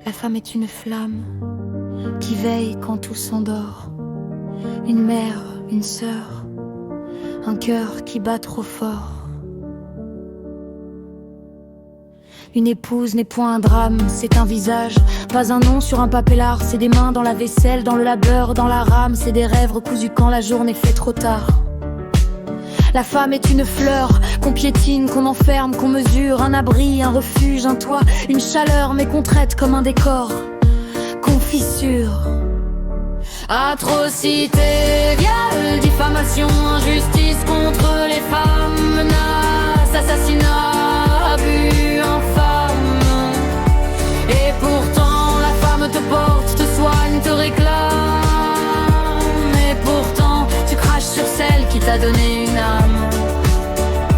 La femme est une flamme qui veille quand tout s'endort. Une mère, une sœur, un cœur qui bat trop fort. Une épouse n'est point un drame, c'est un visage, pas un nom sur un papelard. C'est des mains dans la vaisselle, dans le labeur, dans la rame. C'est des rêves recousus quand la journée fait trop tard. La femme est une fleur qu'on piétine, qu'on enferme, qu'on mesure. Un abri, un refuge, un toit, une chaleur, mais qu'on traite comme un décor, qu'on fissure. Atrocité, viol, diffamation, injustice contre les femmes, menaces, assassinat, abus, infâme. Et pourtant la femme te porte, te soigne, te réclame. Et pourtant tu craches sur celle qui t'a donné une âme.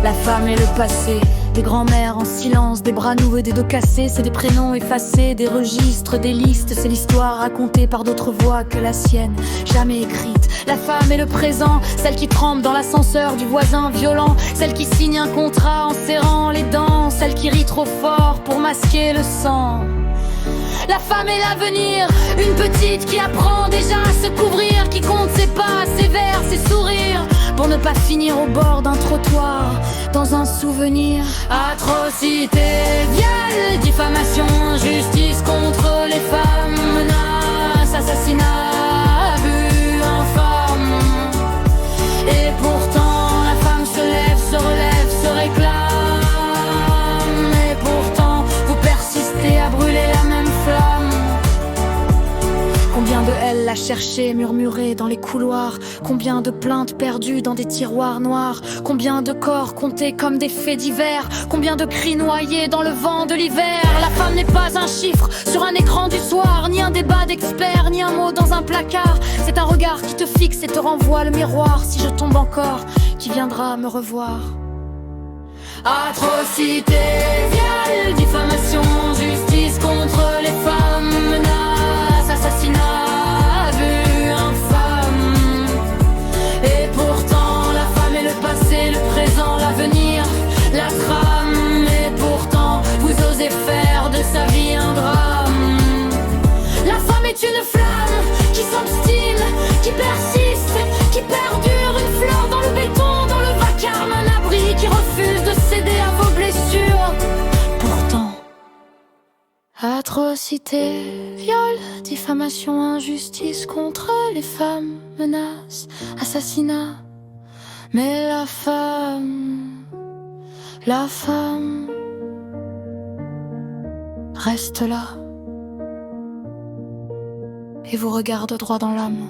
La femme est le passé, des grands-mères en silence, des bras noueux, des dos cassés. C'est des prénoms effacés, des registres, des listes. C'est l'histoire racontée par d'autres voix que la sienne, jamais écrite. La femme est le présent, celle qui tremble dans l'ascenseur du voisin violent. Celle qui signe un contrat en serrant les dents. Celle qui rit trop fort pour masquer le sang. La femme est l'avenir, une petite qui apprend déjà à se couvrir, qui compte ses pas, ses vers, ses sourires, pour ne pas finir au bord d'un trottoir, dans un souvenir. Atrocité, viol, diffamation, injustice contre les femmes, menaces, assassinat, abus, infâme. Et pourtant la femme se lève, se relève, se réclame. Et pourtant vous persistez à brûler la même flamme. Combien de elle l'a cherché, murmuré dans les couloirs. Combien de plaintes perdues dans des tiroirs noirs. Combien de corps comptés comme des faits divers. Combien de cris noyés dans le vent de l'hiver. La femme n'est pas un chiffre sur un écran du soir, ni un débat d'experts, ni un mot dans un placard. C'est un regard qui te fixe et te renvoie le miroir. Si je tombe encore, qui viendra me revoir? Atrocité, viol, diffamation, justice contre les femmes, menaces, assassinat, abus, infâme. Et pourtant la femme est le passé, le présent, l'avenir, la trame. Et pourtant vous osez faire de sa vie un drame. La femme est une flamme qui s'obstine, qui persiste, qui perdure. Une fleur dans le béton, dans le vacarme, un abri qui refuse de céder à vos blessures. Pourtant atrocité, viol, diffamation, injustice contre les femmes, menaces, assassinat. Mais la femme reste là et vous regarde droit dans l'âme.